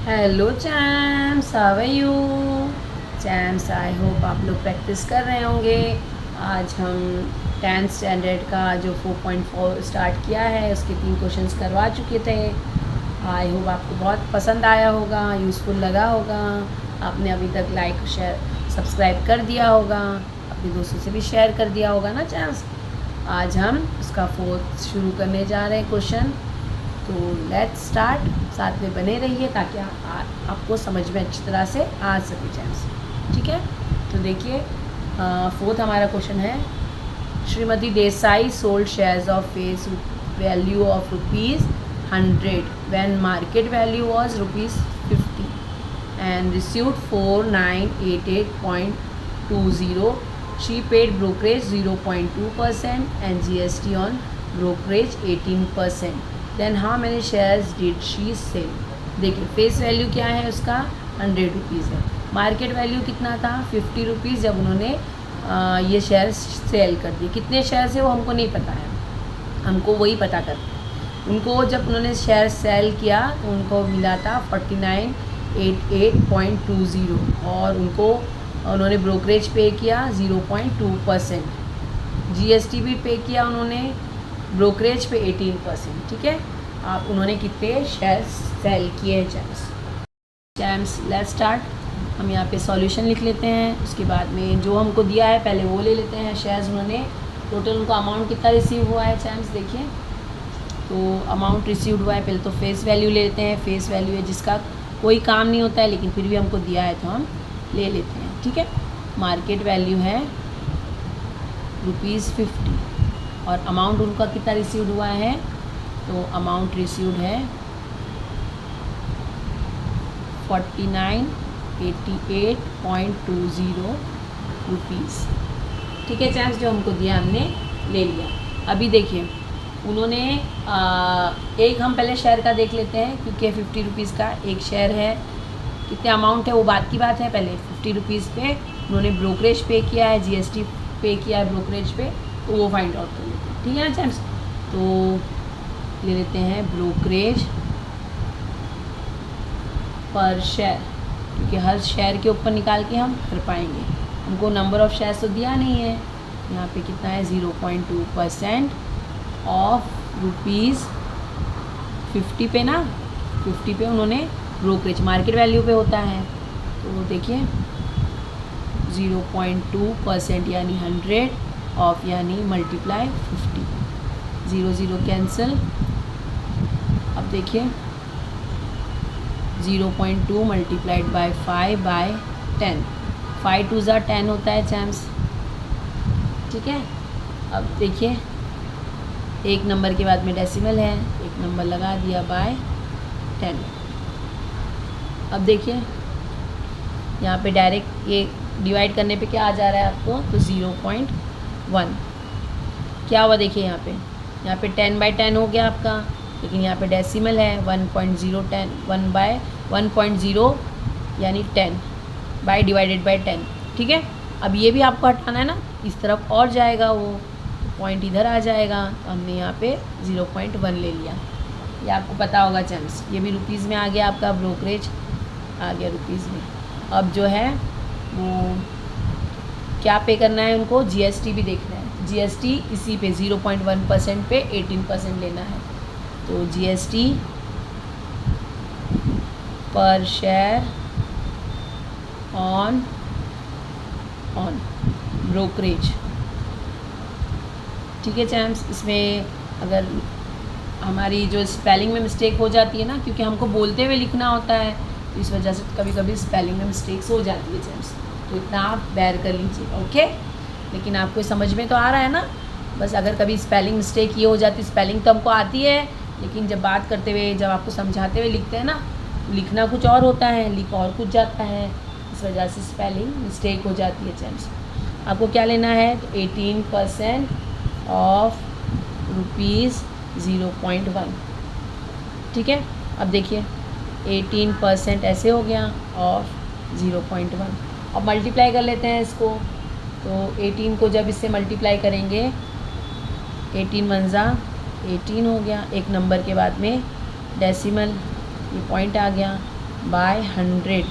Hello champs, how are you? Champs, I hope आप लोग practice कर रहे होंगे। आज हम 10th स्टैंडर्ड का जो 4.4 स्टार्ट किया है उसके 3 क्वेश्चंस करवा चुके थे। आई होप आपको बहुत पसंद आया होगा, यूज़फुल लगा होगा। आपने अभी तक लाइक शेयर सब्सक्राइब कर दिया होगा, अपने दोस्तों से भी शेयर कर दिया होगा ना चैम्स। आज हम उसका 4th शुरू करने जा रहे हैं क्वेश्चन। तो लेट्स स्टार्ट, साथ में बने रहिए ताकि आपको समझ में अच्छी तरह से आ सके चैम्स। ठीक है, तो देखिए 4th हमारा क्वेश्चन है, Shrimati Desai sold shares of face value of ₹100 when market value was ₹50 and received 4988.20. She paid brokerage 0.2% and GST on brokerage 18%. Then how many shares did she sell? देखिए फेस वैल्यू क्या है उसका, ₹100 है। मार्केट वैल्यू कितना था, ₹50 जब उन्होंने ये शेयर्स सेल कर दिए। कितने शेयर्स है वो हमको नहीं पता है, हमको वही पता करना है। उनको जब उन्होंने शेयर सेल किया तो उनको मिला था 4988.20 और उन्होंने ब्रोकरेज पे किया 0.2%, GST भी पे किया उन्होंने, ब्रोकरेज पे 18%। ठीक है, आप उन्होंने कितने शेयर्स सेल किए हैं चैम्स। Let's start. हम यहाँ पे सॉल्यूशन लिख लेते हैं, उसके बाद में जो हमको दिया है पहले वो ले लेते हैं। शेयर्स उन्होंने टोटल उनको अमाउंट कितना रिसीव हुआ है चैम्स, देखिए तो अमाउंट रिसीव्ड हुआ है। पहले तो फेस वैल्यू ले लेते हैं। फेस वैल्यू है जिसका कोई काम नहीं होता है लेकिन फिर भी हमको दिया है तो हम ले लेते हैं। ठीक है, मार्केट वैल्यू है ₹50 और अमाउंट उनका कितना रिसीव्ड हुआ है, तो अमाउंट रिसीव्ड है 4988.20 ठीक है चैम्स, जो हमको दिया हमने ले लिया। अभी देखिए उन्होंने एक हम पहले शेयर का देख लेते हैं क्योंकि ₹50 का एक शेयर है। कितने अमाउंट है वो बात की बात है, पहले ₹50 पे उन्होंने ब्रोकरेज पे किया है, GST पे किया है ब्रोकरेज पे, तो वो फाइंड आउट कर लेते हैं। ठीक है ना चैम्स, तो ले लेते हैं ब्रोकरेज पर शेयर, क्योंकि हर शेयर के ऊपर निकाल के हम कर पाएंगे। हमको नंबर ऑफ़ शेयर्स तो दिया नहीं है, यहाँ पे कितना है 0.2% ऑफ ₹50 पे ना, 50 पे उन्होंने ब्रोकरेज मार्केट वैल्यू पे होता है। तो देखिए 0.2% यानी 100 ऑफ यानी मल्टीप्लाई 50, 0 कैंसिल। अब देखिए 0.2 मल्टीप्लाइड बाय 5/10, 5 2 ज़ा 10 होता है चैम्स। ठीक है, अब देखिए एक नंबर के बाद में डेसिमल है, एक नंबर लगा दिया बाय 10। अब देखिए यहाँ पे डायरेक्ट ये डिवाइड करने पे क्या आ जा रहा है आपको, तो 0.1 क्या हुआ, देखिए यहाँ पे 10/10 हो गया आपका, लेकिन यहाँ पे डेसिमल है 1.010, 1/1.0 यानी 10 बाय डिवाइडेड बाय 10। ठीक है, अब ये भी आपको हटाना है ना, इस तरफ और जाएगा वो पॉइंट इधर आ जाएगा, तो हमने यहाँ पे 0.1 ले लिया। ये आपको पता होगा चैम्स, ये भी रुपीज़ में आ गया, आपका ब्रोकरेज आ गया रुपीज़ में। अब जो है वो क्या पे करना है उनको, GST भी देखना है। GST इसी पे 0.1% पे 18% लेना है, तो GST पर शेयर ऑन ब्रोकरेज। ठीक है चैम्स, इसमें अगर हमारी जो स्पेलिंग में मिस्टेक हो जाती है ना, क्योंकि हमको बोलते हुए लिखना होता है, तो इस वजह से कभी कभी स्पेलिंग में मिस्टेक्स हो जाती है चैम्स, तो इतना आप बेयर कर लीजिए। ओके, लेकिन आपको समझ में तो आ रहा है ना, बस अगर कभी स्पेलिंग मिस्टेक ये हो जाती, स्पेलिंग तो हमको आती है लेकिन जब बात करते हुए, जब आपको समझाते हुए लिखते हैं ना, लिखना कुछ और होता है, लिख और कुछ जाता है, इस वजह से स्पेलिंग मिस्टेक हो जाती है चैम्स। आपको क्या लेना है, तो 18% ऑफ ₹0.1। ठीक है, अब देखिए 18% ऐसे हो गया ऑफ 0.1। अब मल्टीप्लाई कर लेते हैं इसको, तो 18 को जब इससे मल्टीप्लाई करेंगे, 18 1 ज़ा 18 हो गया, एक नंबर के बाद में डेसिमल, ये पॉइंट आ गया, बाय 100।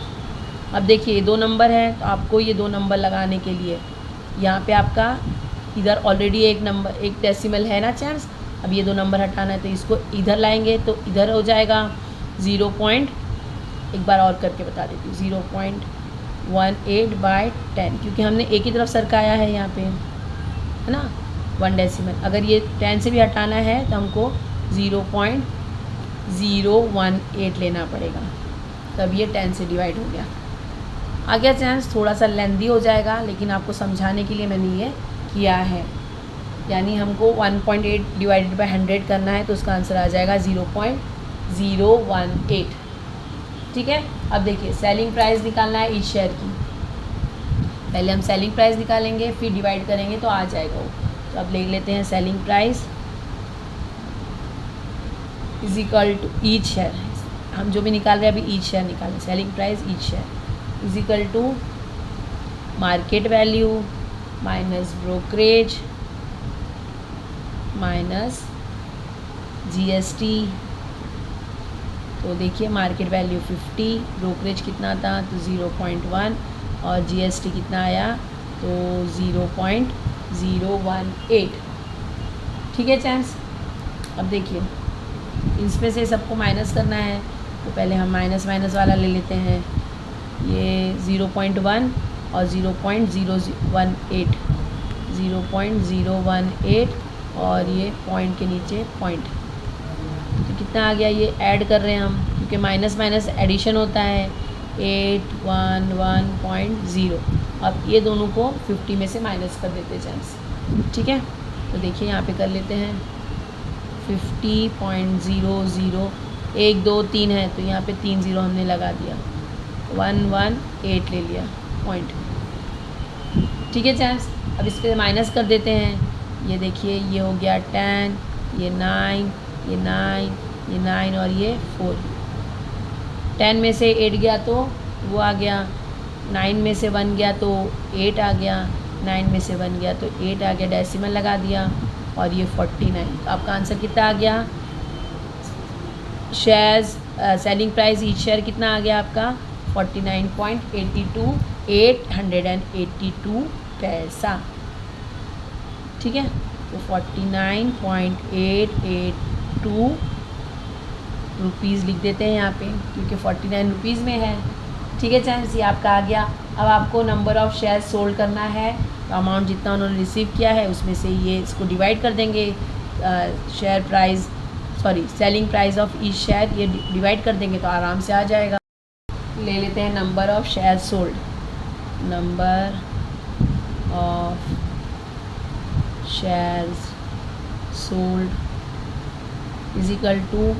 अब देखिए ये 2 नंबर है, तो आपको ये 2 नंबर लगाने के लिए यहाँ पे आपका इधर ऑलरेडी एक नंबर, एक डेसिमल है ना चैम्स। अब ये 2 नंबर हटाना है, तो इसको इधर लाएंगे तो इधर हो जाएगा 0 पॉइंट, एक बार और करके बता देती हूँ, 0.18/10, क्योंकि हमने एक ही तरफ सरकाया है यहाँ पे, है ना, 1 डेसिमल। अगर ये 10 से भी हटाना है तो हमको 0.018 लेना पड़ेगा, तब ये 10 से डिवाइड हो गया। आ गया चांस, थोड़ा सा लेंदी हो जाएगा, लेकिन आपको समझाने के लिए मैंने ये किया है। यानी हमको 1.8 डिवाइडेड बाय 100 करना है, तो उसका आंसर आ जाएगा 0.018। ठीक है। अब देखिए सेलिंग प्राइस निकालना है ईच शेयर की। पहले हम सेलिंग प्राइस निकालेंगे, फिर डिवाइड करेंगे तो आ जाएगा वो। तो अब ले लेते हैं selling price is equal to each share. हम जो भी निकाल रहे हैं अभी ईच शेयर निकालें, selling price each share is equal to market value minus brokerage minus GST। तो देखिए मार्केट वैल्यू 50, ब्रोकरेज कितना था तो 0.1 और GST कितना आया तो 0.018। ठीक है चैम्स। अब देखिए इसमें से सबको माइनस करना है, तो पहले हम माइनस माइनस वाला ले लेते हैं। ये 0.1 और 0.018 और ये पॉइंट के नीचे पॉइंट, तो कितना आ गया, ये ऐड कर रहे हैं हम, क्योंकि माइनस माइनस एडिशन होता है 811.0। अब ये दोनों को 50 में से माइनस कर देते हैं चांस। ठीक है, तो देखिए यहाँ पे कर लेते हैं 50.00, 1 2 3 है तो यहाँ पे 3 0 हमने लगा दिया, 118 ले लिया पॉइंट। ठीक है चांस। अब इस पर माइनस कर देते हैं। ये देखिए ये हो गया 10, ये 9, ये 9, ये 9 और ये 4। 10 में से 8 गया तो वो आ गया, 9 में से 1 गया तो 8 आ गया, 9 में से 1 गया तो 8 आ गया, डेसिमल लगा दिया और ये 49। तो आपका आंसर कितना आ गया, shares selling price each share कितना आ गया आपका 49.82 पैसा। ठीक है, तो 49.882 रुपीज़ लिख देते हैं यहाँ पे, क्योंकि 49 रुपीज़ में है। ठीक है चांस, ये आपका आ गया। अब आपको नंबर ऑफ़ शेयर्स सोल्ड करना है, तो अमाउंट जितना उन्होंने रिसीव किया है उसमें से ये इसको डिवाइड कर देंगे, share price selling price of each share, ये डिवाइड कर देंगे तो आराम से आ जाएगा। ले लेते हैं number of share sold, number of shares sold is equal to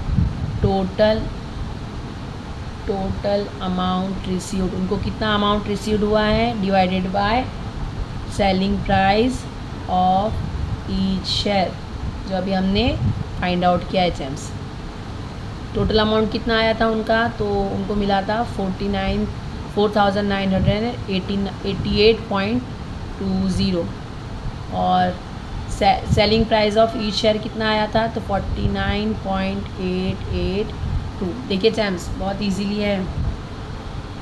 total amount received, उनको कितना अमाउंट रिसीव्ड हुआ है divided by selling price of each share, जो अभी हमने फाइंड आउट किया है चैम्स। टोटल अमाउंट कितना आया था उनका, तो उनको मिला था 4,988.20 और selling price of each share कितना आया था तो 49.882। देखिए चैम्स बहुत इजीली है,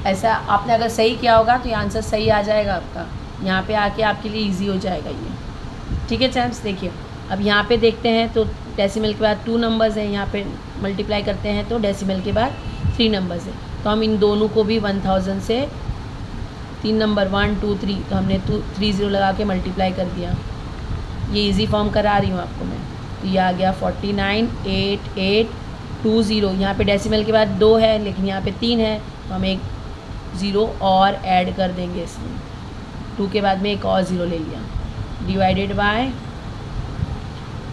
ऐसा आपने अगर सही किया होगा तो ये आंसर सही आ जाएगा आपका, यहाँ पे आके आपके लिए इजी हो जाएगा ये। ठीक है चैम्स, देखिए अब यहाँ पे देखते हैं तो डेसिमल के बाद 2 नंबर्स हैं, यहाँ पे मल्टीप्लाई करते हैं तो डेसिमल के बाद 3 नंबर्स हैं, तो हम इन दोनों को भी 1000 से 3 नंबर 1 2 3, तो हमने 3 0 लगा के मल्टीप्लाई कर दिया। ये इजी फॉर्म करा रही हूँ आपको मैं, तो ये आ गया 49.8820। यहाँ पे डेसिमल के बाद 2 है लेकिन यहाँ पे 3 है, तो हम एक 0 और ऐड कर देंगे इसमें, 2 के बाद में एक और 0 ले लिया, डिवाइडेड बाय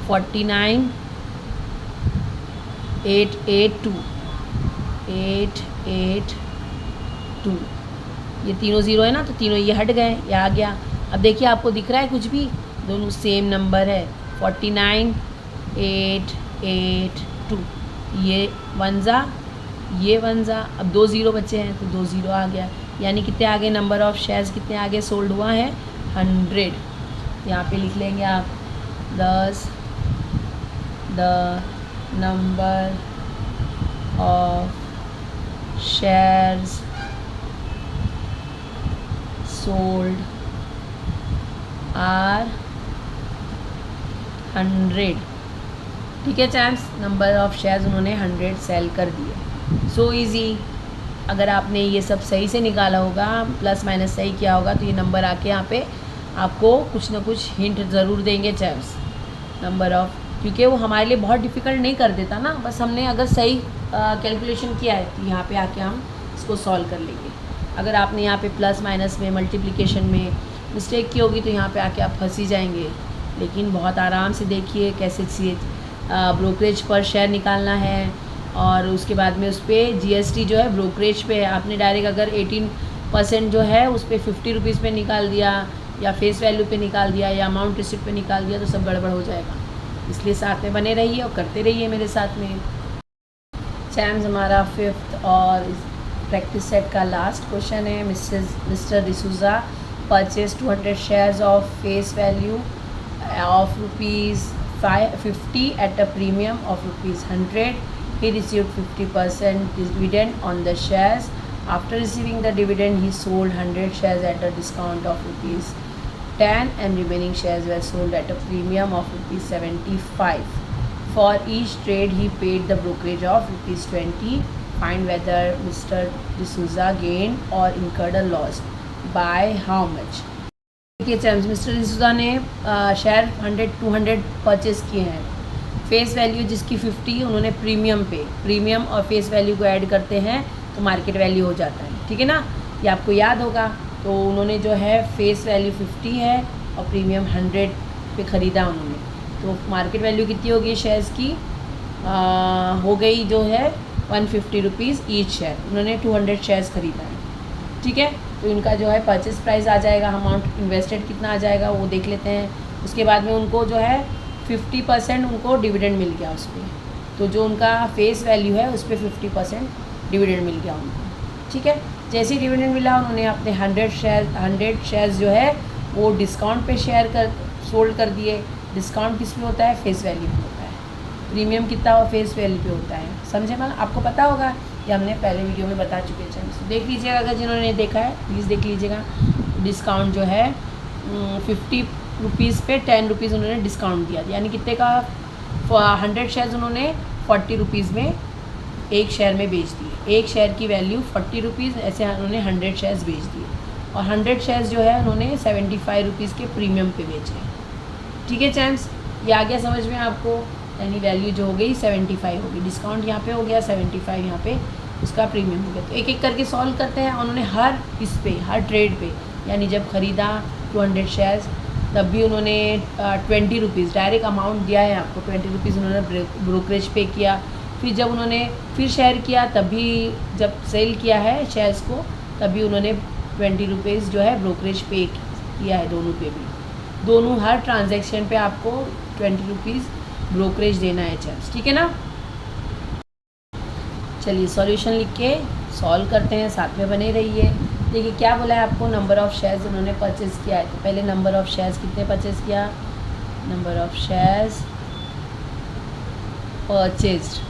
49.882। ये तीनों 0 है ना, तो तीनों ये हट गए, ये आ गया। अब देखिए आपको दिख रहा है कुछ भी, दोनों सेम नंबर है 49.882। ये 1 ज़ा ये 1 ज़ा, अब 2 0 बचे हैं तो 2 0 आ गया, यानी कितने आगे नंबर ऑफ़ शेयर्स कितने आगे सोल्ड हुआ है 100। यहाँ पे लिख लेंगे आप 10 the number of shares sold are 100। ठीक है चैम्स, नंबर ऑफ शेयर्स उन्होंने 100 सेल कर दिए। So easy. अगर आपने ये सब सही से निकाला होगा, प्लस माइनस सही किया होगा, तो ये नंबर आके यहाँ पे आपको कुछ ना कुछ हिंट ज़रूर देंगे चैम्स। नंबर ऑफ, क्योंकि वो हमारे लिए बहुत डिफ़िकल्ट नहीं कर देता ना, बस हमने अगर सही कैलकुलेशन किया है तो यहाँ पे आके हम इसको सॉल्व कर लेंगे। अगर आपने यहाँ पे प्लस माइनस में, मल्टीप्लिकेशन में मिस्टेक की होगी तो यहाँ पे आके आप फंस ही जाएंगे। लेकिन बहुत आराम से देखिए कैसे ब्रोकरेज पर शेयर निकालना है, और उसके बाद में उस पर GST जो है ब्रोकरेज पे है। आपने डायरेक्ट अगर 18% जो है उस पर 50 रुपीज़ पे निकाल दिया, या फेस वैल्यू पे निकाल दिया, या अमाउंट रिसिप्ट पे निकाल दिया, तो सब गड़बड़ हो जाएगा। इसलिए साथ में बने रहिए और करते रहिए मेरे साथ में। चैम्स हमारा 5th और प्रैक्टिस सेट का लास्ट क्वेश्चन है। Mister D'Souza purchase 200 shares of face value of ₹50 at a premium of ₹100. He received 50% dividend on the shares. After receiving the dividend, he sold 100 shares at a discount of ₹10, and remaining shares were sold at a premium of ₹75. For each trade, he paid the brokerage of ₹20. Find whether Mr. D'Souza gained or incurred a loss. By how much? देखिए चैम्स, mister D'Souza ने share 200 purchase किए हैं। Face value जिसकी 50, उन्होंने premium और face value को add करते हैं तो मार्केट वैल्यू हो जाता है। ठीक है ना, ये आपको याद होगा। तो उन्होंने जो है फेस वैल्यू 50 है और प्रीमियम 100 पे ख़रीदा उन्होंने, तो मार्केट वैल्यू कितनी होगी शेयर्स की? हो गई जो है 150 रुपीज़ ईच शेयर। उन्होंने 200 शेयर्स ख़रीदा है। ठीक है, तो इनका जो है परचेस प्राइस आ जाएगा, अमाउंट इन्वेस्टेड कितना आ जाएगा वो देख लेते हैं। उसके बाद में उनको जो है 50% उनको डिविडेंड मिल गया उस पर, तो जो उनका फेस वैल्यू है उस पर 50% डिविडेंड मिल गया उनको। ठीक है, जैसे ही डिविडेंड मिला उन्होंने अपने 100 शेयर्स जो है वो डिस्काउंट पे सोल्ड कर दिए। डिस्काउंट किस पे होता है? फेस वैल्यू पे होता है। प्रीमियम कितना हो? फेस वैल्यू पे होता है। समझे ना? आपको पता होगा, ये हमने पहले वीडियो में बता चुके हैं। देख लीजिएगा, अगर जिन्होंने देखा है प्लीज़ देख लीजिएगा। डिस्काउंट जो है 50 रुपीज़ पे 10 रुपीज़ उन्होंने डिस्काउंट दिया, यानी कितने का? 100 शेयर्स उन्होंने 40 रुपीज़ में एक शेयर में बेच दिए। एक शेयर की वैल्यू 40 रुपीज़, ऐसे उन्होंने 100 शेयर्स बेच दिए, और 100 शेयर्स जो है उन्होंने 75 रुपीज़ के प्रीमियम पे बेचे। ठीक है चैम्स, ये आ गया समझ में आपको? यानी वैल्यू जो हो गई 75 होगी, डिस्काउंट यहाँ पे हो गया 75, यहाँ पे उसका प्रीमियम हो गया। तो एक एक करके सॉल्व करते हैं। उन्होंने हर ट्रेड पे, यानी जब ख़रीदा 200 शेयर्स तब भी उन्होंने 20 रुपीज़ डायरेक्ट अमाउंट दिया है आपको। 20 रुपीज़ उन्होंने ब्रोकरेज पे किया। फिर जब उन्होंने फिर शेयर किया, तभी जब सेल किया है शेयर्स को, तभी उन्होंने 20 रुपीज़ जो है ब्रोकरेज पे किया है। दोनों पे भी, दोनों हर ट्रांजैक्शन पे आपको 20 रुपीज़ ब्रोकरेज देना है चैम्स। ठीक है ना? चलिए सॉल्यूशन लिख के सॉल्व करते हैं, साथ में बने रहिए। देखिए क्या बोला है आपको, नंबर ऑफ़ शेयर्स उन्होंने परचेज़ किया है। तो पहले नंबर ऑफ़ शेयर्स कितने परचेज़ किया? नंबर ऑफ़ शेयर्स परचेज्ड,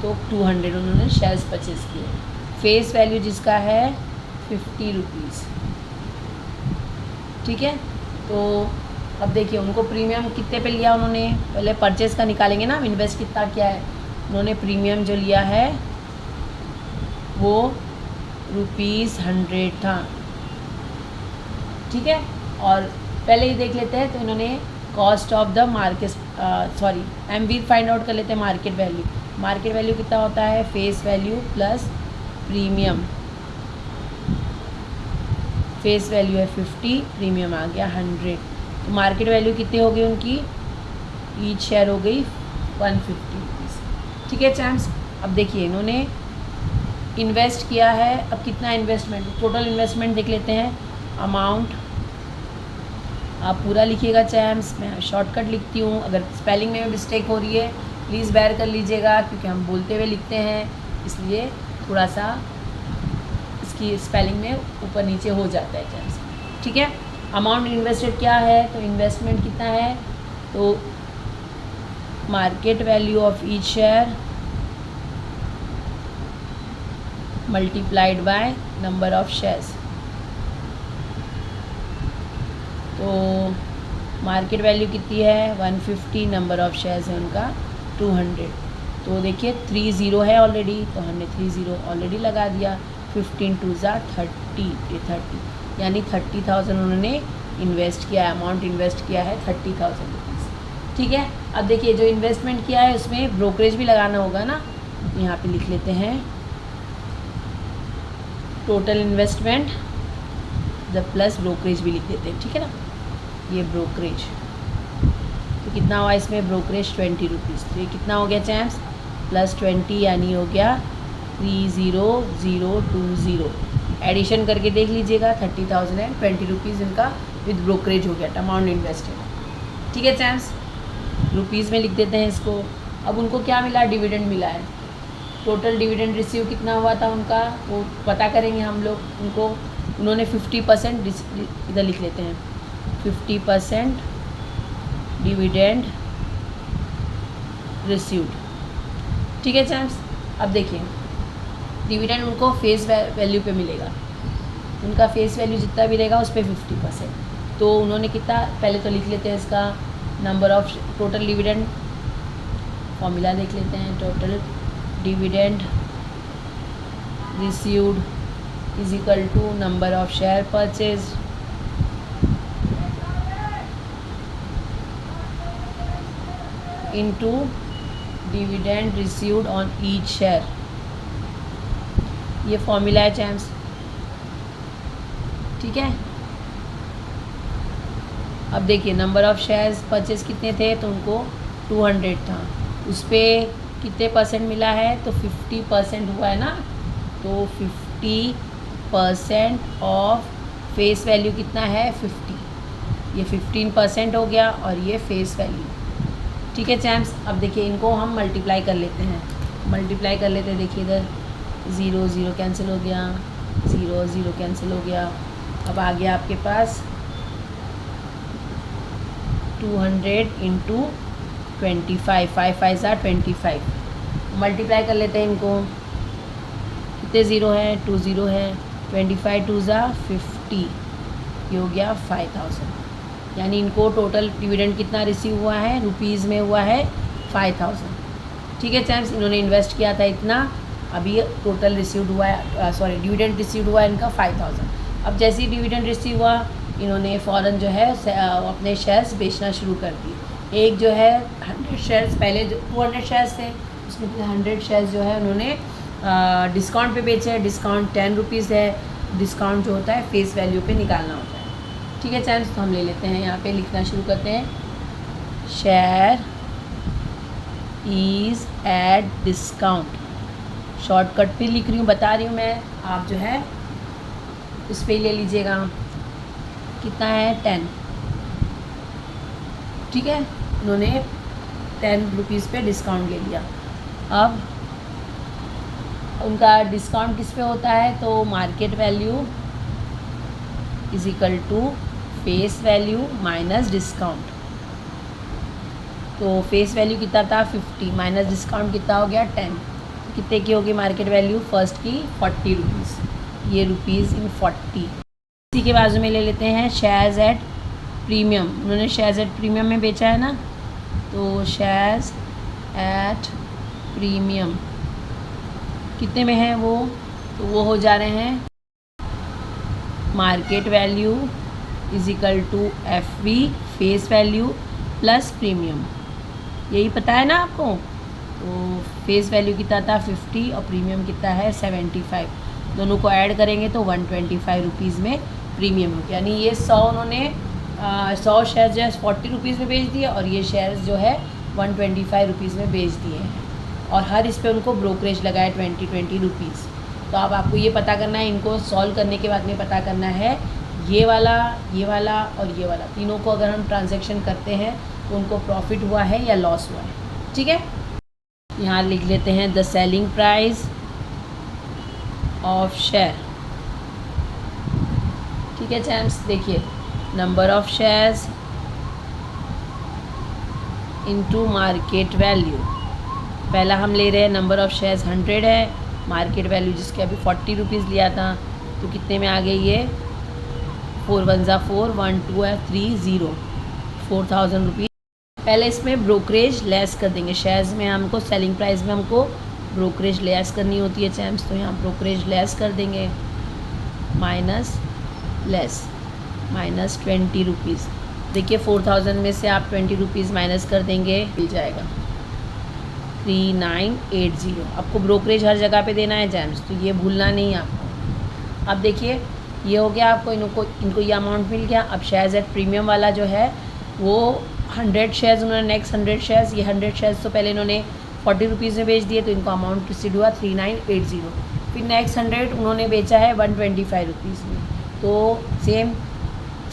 तो 200 उन्होंने शेयर्स परचेज़ किए। फेस वैल्यू जिसका है 50 रुपीज़। ठीक है, तो अब देखिए उनको प्रीमियम कितने पे लिया उन्होंने? पहले परचेज़ का निकालेंगे ना, इन्वेस्ट कितना किया है उन्होंने। प्रीमियम जो लिया है वो ₹100 था। ठीक है, और पहले ही देख लेते हैं। तो इन्होंने cost of the market MV find out कर लेते हैं। मार्केट वैल्यू, मार्केट वैल्यू कितना होता है? Face value plus premium. Face value है 50, प्रीमियम आ गया 100, तो मार्केट वैल्यू कितनी हो गई उनकी? ईच शेयर हो गई 150 रुपीज़। ठीक है चैम्स, अब देखिए इन्होंने इन्वेस्ट किया है। अब कितना इन्वेस्टमेंट, टोटल इन्वेस्टमेंट देख लेते हैं। अमाउंट आप पूरा लिखिएगा चैम्स, मैं शॉर्टकट लिखती हूँ। अगर स्पेलिंग में मिस्टेक हो रही है प्लीज़ बेयर कर लीजिएगा, क्योंकि हम बोलते हुए लिखते हैं, इसलिए थोड़ा सा इसकी स्पेलिंग में ऊपर नीचे हो जाता है चैम्स। ठीक है, अमाउंट इन्वेस्टेड क्या है? तो इन्वेस्टमेंट कितना है? तो market value of each share multiplied by number of shares. तो मार्केट वैल्यू कितनी है 150, नंबर ऑफ शेयर्स है उनका 200। तो देखिए 30 है ऑलरेडी, तो हमने 30 ऑलरेडी लगा दिया। 15 2 ज़ा 30, ये 30 यानी 30,000 उन्होंने इन्वेस्ट किया, अमाउंट इन्वेस्ट किया है 30,000 रुपीज़। ठीक है, अब देखिए जो इन्वेस्टमेंट किया है उसमें ब्रोकरेज भी लगाना होगा ना, यहाँ पे लिख लेते हैं total investment the plus brokerage भी लिख देते हैं। ठीक है ना, ये ब्रोकरेज तो कितना हुआ इसमें ब्रोकरेज 20 रुपीज़। तो ये कितना हो गया चैम्प्स प्लस 20 यानी हो गया 30020। एडिशन करके देख लीजिएगा 30,000 एंड 20 रुपीज़ इनका विद ब्रोकरेज हो गया अमाउंट इन्वेस्टेड। ठीक है चैम्प्स, रुपीज़ में लिख देते हैं इसको। अब उनको क्या मिला, डिविडेंड मिला है। टोटल डिविडेंड रिसीव कितना हुआ था उनका वो पता करेंगे हम लोग। उन्होंने 50% इधर लिख लेते हैं 50% डिविडेंड रिसीव्ड। ठीक है चैम्प्स, अब देखिए डिविडेंड उनको फेस वैल्यू पे मिलेगा, उनका फेस वैल्यू जितना भी रहेगा उस पर 50%। तो उन्होंने कितना, पहले तो लिख लेते हैं इसका number of total dividend, formula देख लेते हैं। Total dividend received is equal to number of share purchase into dividend received on each share. ये फॉर्मूला है चैम्प्स। ठीक है, अब देखिए नंबर ऑफ शेयर्स परचेज कितने थे, तो उनको 200 था, उस पर कितने परसेंट मिला है, तो 50% हुआ है ना। तो 50% ऑफ फेस वैल्यू कितना है 50, ये 15% हो गया और ये फेस वैल्यू। ठीक है चैम्प्स, अब देखिए इनको हम मल्टीप्लाई कर लेते हैं। मल्टीप्लाई कर लेते हैं, देखिए इधर 0 0 कैंसिल हो गया, 0 0 कैंसिल हो गया। अब आ गया आपके पास 200 इंटू 25, 5 5 ज़ा 25। मल्टीप्लाई कर लेते हैं इनको, कितने ज़ीरो हैं 2 0 है, 25 2 ज़ा 50, ये हो गया 5000। यानी इनको टोटल डिविडेंड कितना रिसीव हुआ है रुपीज़ में हुआ है 5000। ठीक है चैम्प्स, इन्होंने इन्वेस्ट किया था इतना, अभी टोटल रिसीव्ड हुआ है, सॉरी डिविडेंड रिसीव्ड हुआ है इनका 5000। अब जैसे ही डिविडेंड रिसीव हुआ इन्होंने फ़ौरन जो है अपने शेयर्स बेचना शुरू कर दिए। एक जो है 100 शेयर्स, पहले जो 200 शेयर्स थे उसमें 100 शेयर्स जो है उन्होंने डिस्काउंट पे बेचे हैं। डिस्काउंट 10 रुपीज़ है, डिस्काउंट जो होता है फेस वैल्यू पे निकालना होता है। ठीक है चैम्प्स, तो हम ले लेते हैं, यहाँ पे लिखना शुरू करते हैं share is at discount. Shortcut भी लिख रही हूँ, बता रही हूँ मैं, आप जो है उस पर ले लीजिएगा। कितना है 10। ठीक है, उन्होंने 10 रुपीज़ पे डिस्काउंट ले लिया। अब उनका डिस्काउंट किस पे होता है, तो market value is equal to face value minus discount. तो फेस वैल्यू कितना था 50 माइनस डिस्काउंट कितना हो गया 10, कितने की होगी मार्केट वैल्यू फर्स्ट की 40 रुपीज़, ये रुपीज़ इन 40। इसी के बाजू में ले लेते हैं शेयर्स एट प्रीमियम। उन्होंने शेयर्स एट प्रीमियम में बेचा है ना, तो शेयर्स एट प्रीमियम कितने में है वो, तो वो हो जा रहे हैं market value is equal to FV face value plus premium, यही पता है ना आपको। तो फेस वैल्यू कितना था 50 और प्रीमियम कितना है 75, दोनों को ऐड करेंगे तो 125 रुपीज़ में प्रीमियम हो गया। यानी ये 100 उन्होंने 100 शेयर जो है 40 रुपीज़ में बेच दिए और ये शेयर्स जो है 125 रुपीज़ में बेच दिए हैं, और हर इस पे उनको ब्रोकरेज लगा है 20 रुपीज़। तो अब आपको ये पता करना है, इनको सॉल्व करने के बाद में पता करना है ये वाला और ये वाला, तीनों को अगर हम ट्रांजैक्शन करते हैं तो उनको प्रॉफिट हुआ है या लॉस हुआ है। ठीक है, यहाँ लिख लेते हैं the selling price of share. ठीक है चैम्प्स, देखिए number of shares into market value. पहला हम ले रहे हैं नंबर ऑफ शेयर्स 100 है, मार्केट वैल्यू जिसके अभी 40 रुपीज़ लिया था, तो कितने में आ गई ये, 4 1 ज़ा 4 1 2 है 3 0, 4000 रुपीज़। पहले इसमें ब्रोकरेज लेस कर देंगे, शेयर्स में हमको सेलिंग प्राइस में हमको ब्रोकरेज लेस करनी होती है चैम्स, तो यहाँ ब्रोकरेज लेस कर देंगे, माइनस लेस माइनस 20 रुपीज़। देखिए 4000 में से आप 20 रुपीज़ माइनस कर देंगे, मिल जाएगा 3980। आपको ब्रोकरेज हर जगह पे देना है जैम्स, तो ये भूलना नहीं आपको। अब देखिए ये हो गया, आपको इनको ये अमाउंट मिल गया। अब शेयर्स एट प्रीमियम वाला जो है वो 100 शेयर्स उन्होंने, नेक्स्ट 100 शेयर्स, ये 100 शेयर्स तो पहले इन्होंने 40 रुपीज़ में बेच दिए, तो इनको अमाउंट रिसीव हुआ 3980। फिर नेक्स्ट 100 उन्होंने बेचा है 125 रुपीज़ में, तो same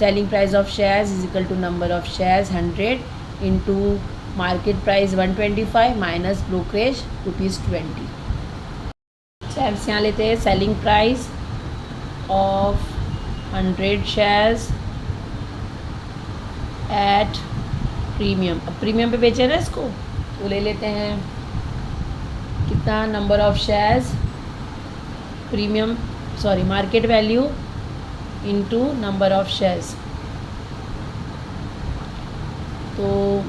selling price of shares is equal to number of shares 100 into market price 125 minus brokerage ₹20। Shares यहाँ लेते हैं, selling price of 100 shares at premium. अब प्रीमियम पे बेचे ना इसको, तो ले लेते हैं कितना, number of shares premium sorry market value into number of shares. तो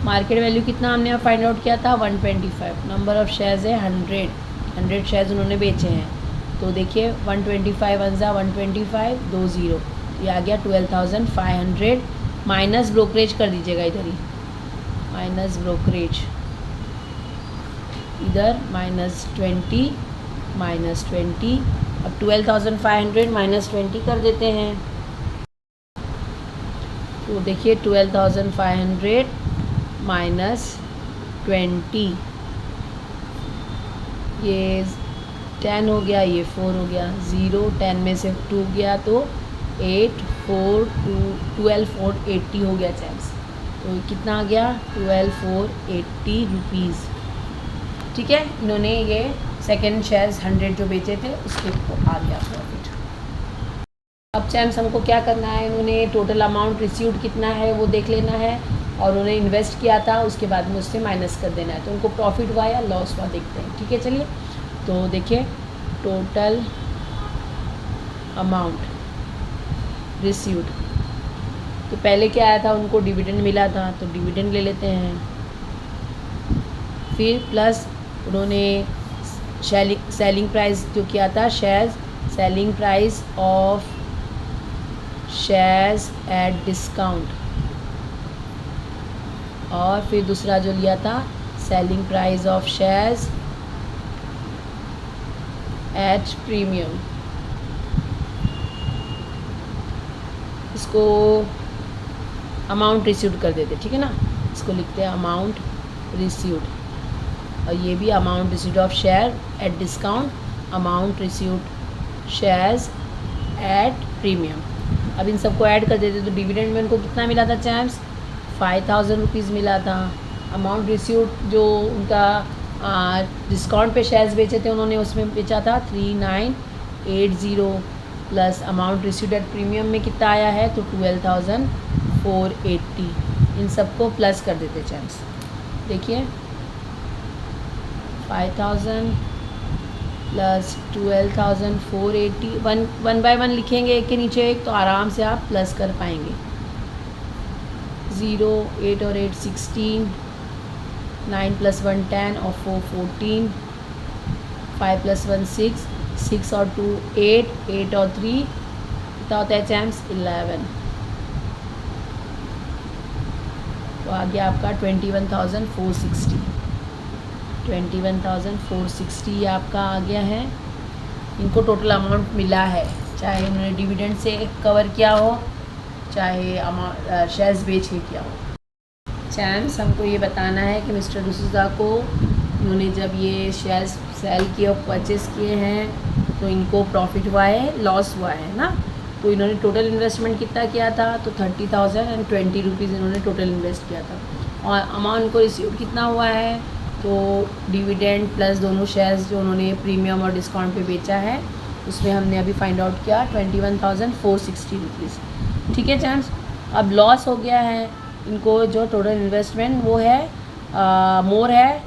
मार्केट वैल्यू कितना हमने फाइंड आउट किया था 125, नंबर ऑफ शेयर्स है 100 शेयर्स उन्होंने बेचे हैं, तो देखिए 125 1 ज़ा 125 2 0, ये आ गया 12,500 माइनस ब्रोकरेज कर दीजिएगा इधर ही, माइनस ब्रोकरेज इधर -20 -20। अब 12,500 -20 कर देते हैं, तो देखिए 12,500 -20, ये 10 हो गया, ये 4 हो गया, 0 10 में से 2 गया तो 8 4 2 12,480 हो गया चैम्स। तो कितना आ गया 12,480 रुपीज़। ठीक है, इन्होंने ये सेकेंड शेयर्स 100 जो बेचे थे उसके को आ गया प्रॉफिट। अब चैम्स हमको क्या करना है, इन्होंने टोटल अमाउंट रिसीव्ड कितना है वो देख लेना है, और उन्होंने इन्वेस्ट किया था उसके बाद में उससे माइनस कर देना है, तो उनको प्रॉफिट हुआ या लॉस हुआ देखते हैं। ठीक है, चलिए तो देखिए टोटल अमाउंट रिसीव्ड, तो पहले क्या आया था, उनको डिविडेंड मिला था, तो डिविडेंड ले लेते हैं, फिर प्लस उन्होंने सेलिंग प्राइस जो किया था shares, selling price of shares at discount, और फिर दूसरा जो लिया था selling price of shares at premium. इसको अमाउंट रिसीव्ड कर देते, ठीक है ना, इसको लिखते हैं अमाउंट रिसीव्ड, और ये भी amount received of share at discount, amount received shares at premium. अब इन सबको ऐड कर देते, तो डिविडेंड में उनको कितना मिला था चैम्स, 5,000 रुपीज़ मिला था। अमाउंट रिसीव्ड जो उनका डिस्काउंट पे शेयर्स बेचे थे उन्होंने, उसमें बेचा था 3980, plus amount received at premium में कितना आया है, तो 12,480। इन सबको प्लस कर देते चैम्स, देखिए 5,000 प्लस 12,480, वन बाय वन लिखेंगे एक के नीचे एक, तो आराम से आप प्लस कर पाएंगे। 0 8 और 8 16, 9 + 1 10 और 4 14, 5 + 1 6, 6 और 2 8, 8 और 3 कितना होता है चैम्स 11, तो आ गया आपका 21,460, 21,460 आपका आ गया है। इनको टोटल अमाउंट मिला है, चाहे उन्होंने डिविडेंड से कवर किया हो, चाहे अमाउंट शेयर्स बेच के किया हो। चैम्स हमको ये बताना है कि मिस्टर डिसूज़ा को उन्होंने जब ये शेयर्स सेल किए और परचेज़ किए हैं तो इनको प्रॉफिट हुआ है, लॉस हुआ है ना। तो इन्होंने टोटल इन्वेस्टमेंट कितना किया था, तो 30,020 रुपीज़ इन्होंने टोटल इन्वेस्ट किया था, और अमाउंट को रिसीव कितना हुआ है, तो डिविडेंड प्लस दोनों शेयर्स जो उन्होंने प्रीमियम और डिस्काउंट पे बेचा है उसमें हमने अभी फाइंड आउट किया 21,460 रुपीज़। ठीक है चैम्स, अब लॉस हो गया है इनको, जो टोटल इन्वेस्टमेंट वो है मोर है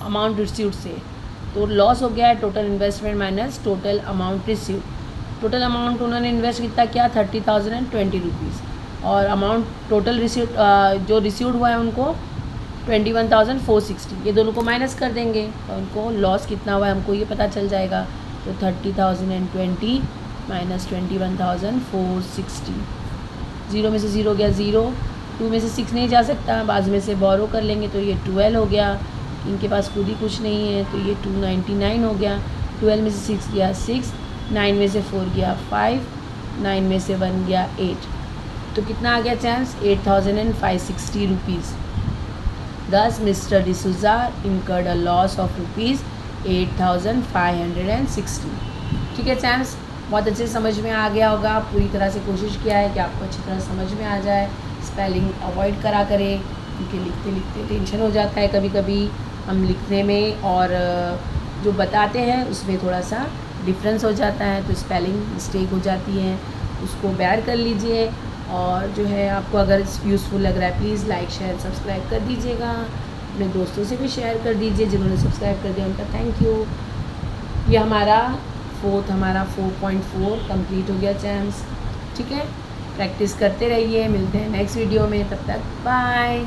अमाउंट रिसीव्ड से, तो लॉस हो गया है total investment minus total amount receive. Total amount उन्होंने इन्वेस्ट कितना किया 30,020 रुपीज़, और अमाउंट टोटल रिसीव जो रिसीव्ड हुआ है उनको 21,460। ये दोनों को माइनस कर देंगे तो उनको लॉस कितना हुआ है हमको ये पता चल जाएगा। तो 30,020 माइनस 21,460, 0 में से 0 गया 0, 2 में से 6 नहीं जा सकता, बाद में से बोरो कर लेंगे तो ये 12 हो गया, इनके पास खुद ही कुछ नहीं है तो ये 299 हो गया। 12 में से 6 गया 6, 9 में से 4 गया 5, 9 में से 1 गया 8, तो कितना आ गया चांस 8,560 रुपीज़। दस mister D'Souza incurred a loss of rupees 8,560। ठीक है चैम्स, बहुत अच्छे समझ में आ गया होगा। पूरी तरह से कोशिश किया है कि आपको अच्छी तरह समझ में आ जाए। स्पेलिंग अवॉइड करा करें क्योंकि लिखते लिखते टेंशन हो जाता है कभी कभी हम लिखने में, और जो बताते हैं उसमें थोड़ा सा डिफरेंस हो जाता है तो स्पेलिंग मिस्टेक हो जाती है, उसको बेयर कर लीजिए। और जो है आपको अगर यूज़फुल लग रहा है प्लीज़ लाइक शेयर सब्सक्राइब कर दीजिएगा, अपने दोस्तों से भी शेयर कर दीजिए जिन्होंने सब्सक्राइब कर दिया उनका थैंक यू। ये हमारा 4.4 कंप्लीट हो गया चैम्स। ठीक है, प्रैक्टिस करते रहिए, मिलते हैं नेक्स्ट वीडियो में, तब तक बाय।